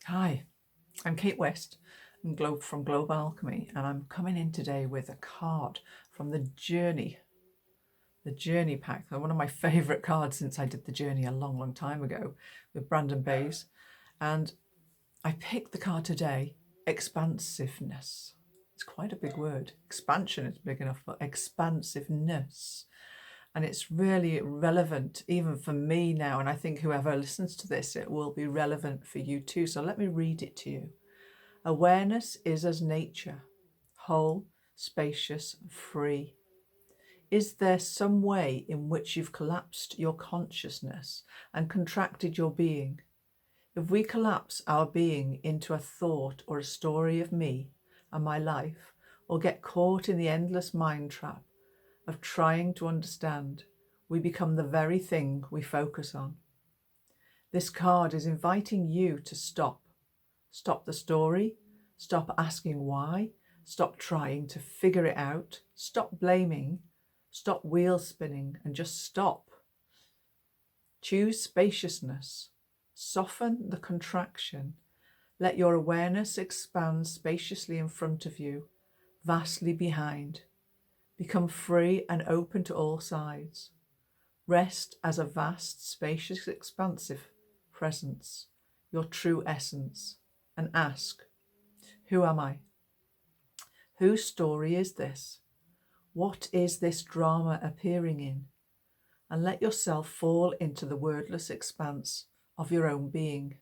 Hi, I'm Kate West from Global Alchemy, and I'm coming in today with a card from the Journey pack. One of my favourite cards since I did the Journey a long time ago with Brandon Bays. And I picked the card today, Expansiveness. It's quite a big word. Expansion is big enough, but expansiveness. And it's really relevant even for me now. And I think whoever listens to this, it will be relevant for you too. So let me read it to you. Awareness is as nature, whole, spacious, free. Is there some way in which you've collapsed your consciousness and contracted your being? If we collapse our being into a thought or a story of me and my life, or get caught in the endless mind trap of trying to understand, we become the very thing we focus on. This card is inviting you to stop. Stop the story. Stop asking why. Stop trying to figure it out. Stop blaming. Stop wheel spinning and just stop. Choose spaciousness. Soften the contraction. Let your awareness expand spaciously in front of you, vastly behind. Become free and open to all sides. Rest as a vast, spacious, expansive presence, your true essence, and ask, who am I? Whose story is this? What is this drama appearing in? And let yourself fall into the wordless expanse of your own being.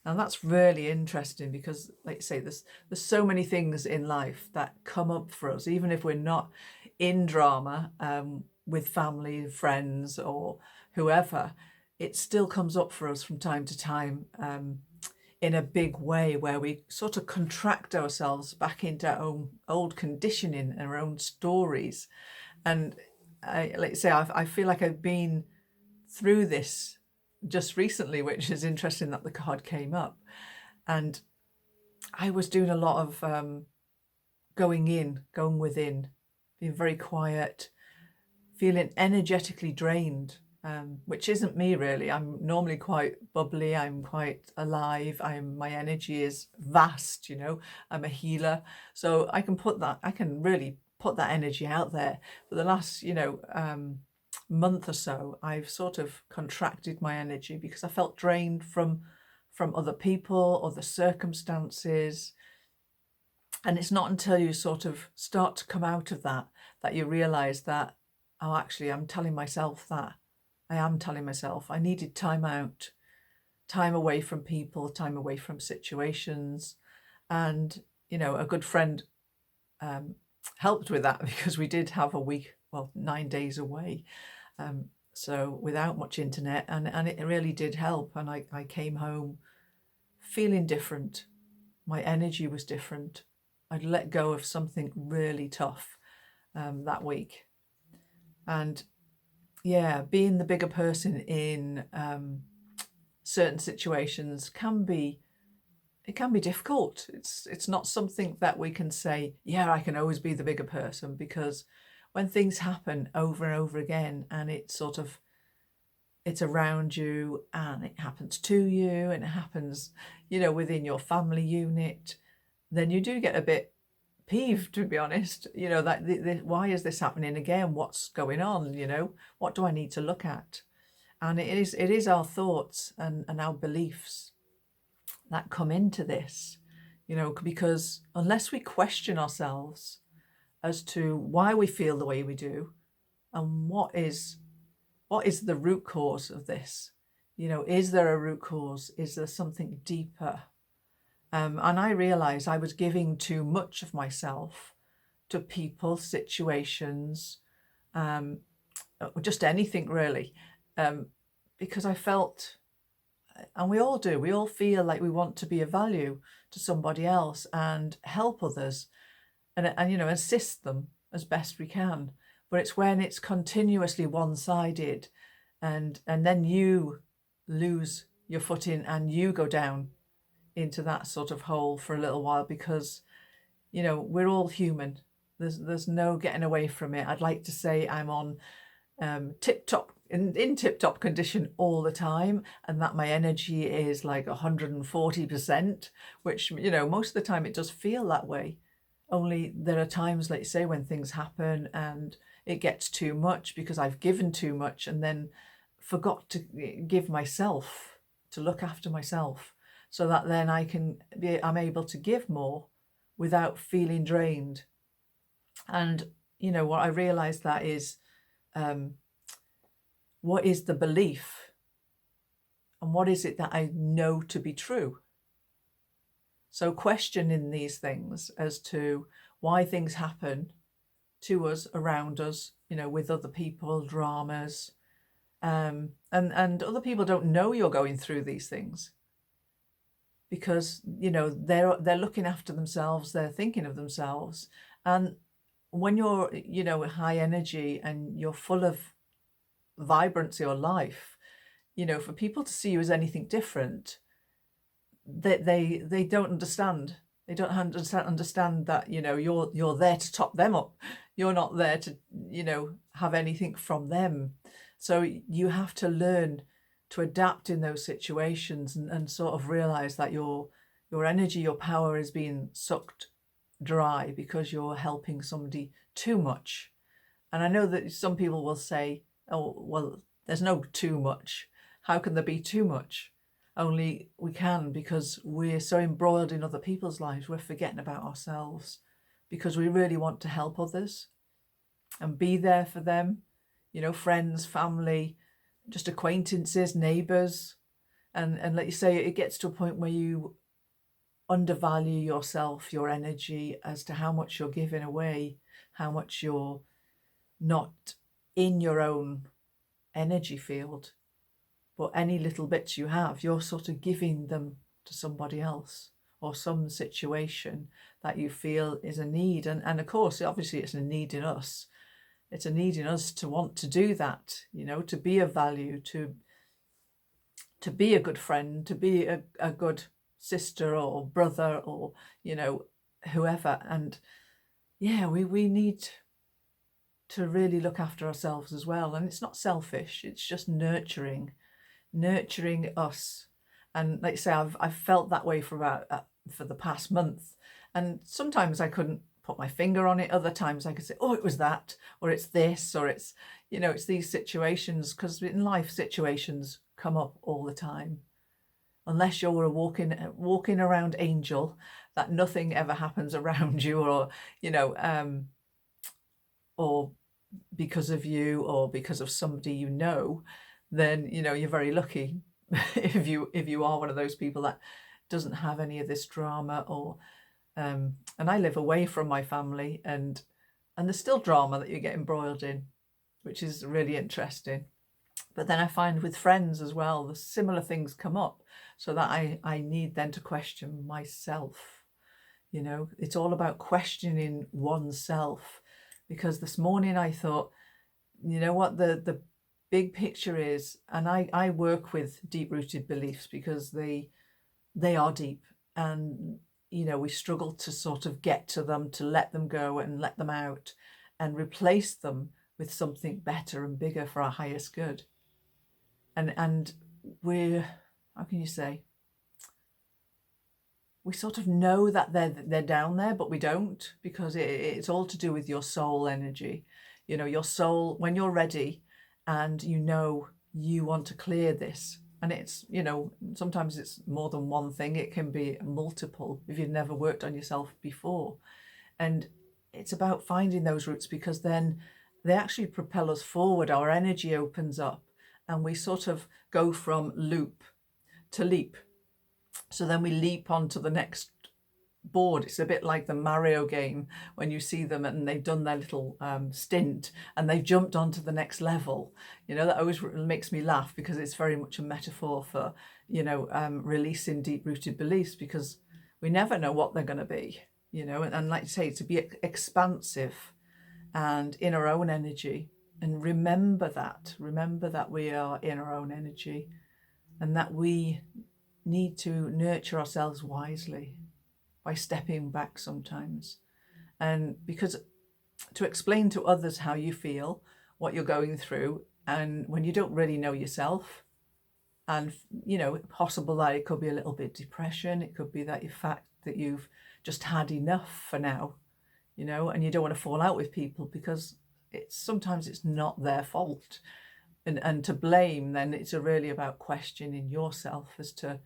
Now that's really interesting because, like I say, there's so many things in life that come up for us, even if we're not in drama with family, friends, or whoever. It still comes up for us from time to time in a big way, where we sort of contract ourselves back into our own old conditioning and our own stories. And like I say, I feel like I've been through this just recently, which is interesting that the card came up. And I was doing a lot of going within, being very quiet, feeling energetically drained, which isn't me really. I'm normally quite bubbly, I'm quite alive, my energy is vast, I'm a healer. So I can really put that energy out there. For the last, month or so, I've sort of contracted my energy because I felt drained from other people, other circumstances. And it's not until you sort of start to come out of that you realize that, oh, actually, I am telling myself I needed time out, time away from people, time away from situations. And, a good friend helped with that because we did have a week, 9 days away. So without much internet, and it really did help. And I came home feeling different. My energy was different. I'd let go of something really tough that week. And yeah, being the bigger person in certain situations can be difficult. It's not something that we can say, yeah, I can always be the bigger person, because when things happen over and over again, and it's around you, and it happens to you, and it happens, within your family unit, then you do get a bit peeved, to be honest. That why is this happening again? What's going on? What do I need to look at? And it is our thoughts and our beliefs that come into this, because unless we question ourselves as to why we feel the way we do, and what is the root cause of this, is there a root cause? Is there something deeper? And I realized I was giving too much of myself to people, situations, just anything really, because I felt, and we all do, we all feel like we want to be of value to somebody else and help others and assist them as best we can. But it's when it's continuously one-sided, and then you lose your footing and you go down into that sort of hole for a little while, because we're all human. There's no getting away from it. I'd like to say I'm on tip-top in tip-top condition all the time, and that my energy is like 140%, which, you know, most of the time it does feel that way. Only there are times, like say, when things happen and it gets too much because I've given too much and then forgot to give myself, to look after myself, so that then I'm able to give more without feeling drained. And, you know, what I realized that is, what is the belief and what is it that I know to be true? So questioning these things as to why things happen to us, around us, you know, with other people, dramas, and other people don't know you're going through these things because, you know, they're looking after themselves, they're thinking of themselves. And when you're, you know, high energy and you're full of vibrancy or life, you know, for people to see you as anything different, they don't understand. They don't understand that, you know, you're there to top them up. You're not there to, you know, have anything from them. So you have to learn to adapt in those situations and sort of realize that your energy, your power is being sucked dry because you're helping somebody too much. And I know that some people will say, oh, well, there's no too much. How can there be too much? Only we can, because we're so embroiled in other people's lives, we're forgetting about ourselves, because we really want to help others and be there for them, you know, friends, family, just acquaintances, neighbours. And like you say, it gets to a point where you undervalue yourself, your energy, as to how much you're giving away, how much you're not in your own energy field. But any little bits you have, you're sort of giving them to somebody else or some situation that you feel is a need. And of course, obviously it's a need in us. It's a need in us to want to do that, you know, to be of value, to be a good friend, to be a good sister or brother or, you know, whoever. And yeah, we need to really look after ourselves as well. And it's not selfish, it's just nurturing us. And like I say, I've felt that way for about for the past month, and sometimes I couldn't put my finger on it. Other times I could say, oh, it was that, or it's this, or it's, you know, it's these situations, because in life situations come up all the time. Unless you're a walking around angel, that nothing ever happens around you, or, you know, or because of you or because of somebody you know, then, you know, you're very lucky if you are one of those people that doesn't have any of this drama. Or and I live away from my family, and there's still drama that you get embroiled in, which is really interesting. But then I find with friends as well, the similar things come up, so that I need then to question myself. You know, it's all about questioning oneself. Because this morning I thought, you know what, the big picture is, and I work with deep-rooted beliefs because they are deep, and, you know, we struggle to sort of get to them, to let them go and let them out and replace them with something better and bigger for our highest good. And we're, how can you say, we sort of know that they're down there, but we don't, because it's all to do with your soul energy. You know, your soul, when you're ready and you know you want to clear this, and it's, you know, sometimes it's more than one thing, it can be multiple if you've never worked on yourself before. And it's about finding those roots, because then they actually propel us forward. Our energy opens up and we sort of go from loop to leap. So then we leap onto the next board. It's a bit like the Mario game, when you see them and they've done their little stint and they've jumped onto the next level. You know, that always makes me laugh, because it's very much a metaphor for, you know, releasing deep-rooted beliefs, because we never know what they're going to be, you know. And like I say, to be expansive and in our own energy, and remember that we are in our own energy, and that we need to nurture ourselves wisely by stepping back sometimes. And because to explain to others how you feel, what you're going through, And when you don't really know yourself, and you know, possible that it could be a little bit depression, it could be that the fact that you've just had enough for now, you know, and you don't want to fall out with people because sometimes it's not their fault. And to blame, then it's really about questioning yourself as to,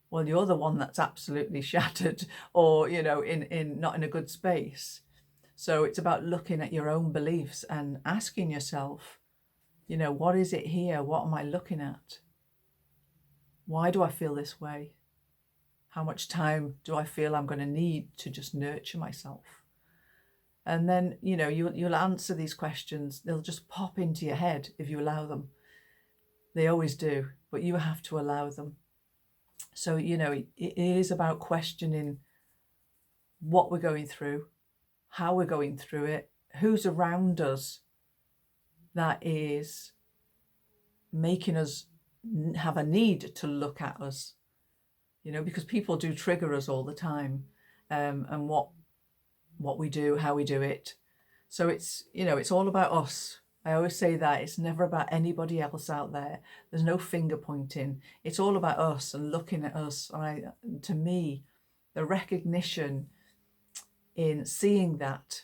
well, you're the one that's absolutely shattered, or you know, in not in a good space. So it's about looking at your own beliefs and asking yourself, you know, what is it here? What am I looking at? Why do I feel this way? How much time do I feel I'm going to need to just nurture myself? And then, you know, you'll answer these questions. They'll just pop into your head if you allow them. They always do, but you have to allow them. So, you know, it is about questioning what we're going through, how we're going through it, who's around us that is making us have a need to look at us, you know, because people do trigger us all the time, and what we do, how we do it. So it's, you know, it's all about us. I always say that it's never about anybody else out there. There's no finger pointing. It's all about us and looking at us. And to me, the recognition in seeing that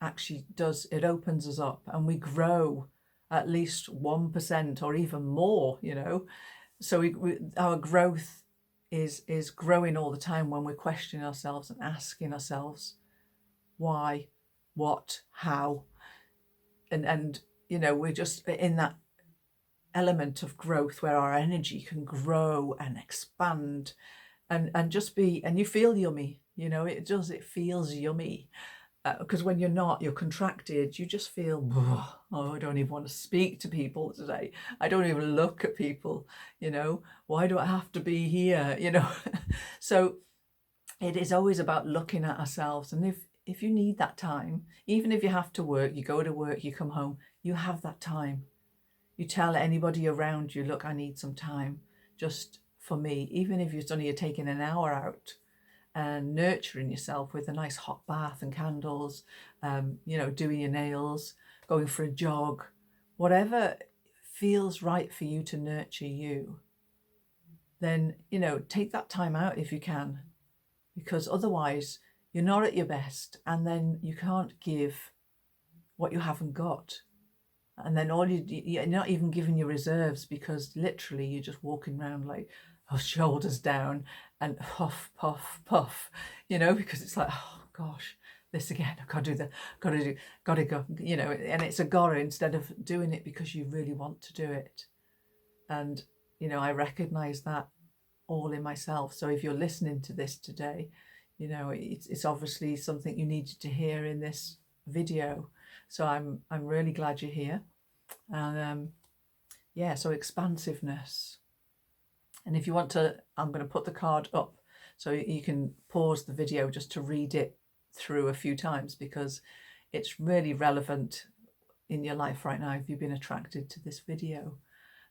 actually it opens us up, and we grow at least 1% or even more, you know. So our growth is growing all the time when we're questioning ourselves and asking ourselves why, what, how, and you know, we're just in that element of growth where our energy can grow and expand and just be, and you feel yummy, you know, it feels yummy. Because when you're contracted, you just feel, oh, I don't even want to speak to people today. I don't even look at people, you know, why do I have to be here, you know? So it is always about looking at ourselves. And if you need that time, even if you have to work, you go to work, you come home, you have that time. You tell anybody around you, look, I need some time just for me, even if you're taking an hour out and nurturing yourself with a nice hot bath and candles, you know, doing your nails, going for a jog, whatever feels right for you to nurture you, then, you know, take that time out if you can, because otherwise you're not at your best, and then you can't give what you haven't got. And then you're not even giving your reserves, because literally you're just walking around like shoulders down and puff, puff, puff, you know, because it's like, oh gosh, this again, I've got to do that, got to go, you know, and it's a gotta instead of doing it because you really want to do it. And, you know, I recognize that all in myself. So if you're listening to this today, you know, it's obviously something you needed to hear in this video. So I'm really glad you're here. And yeah, so expansiveness. And if you want to, I'm going to put the card up so you can pause the video just to read it through a few times, because it's really relevant in your life right now if you've been attracted to this video.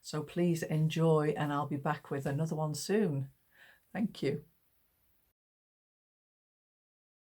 So please enjoy, and I'll be back with another one soon. Thank you.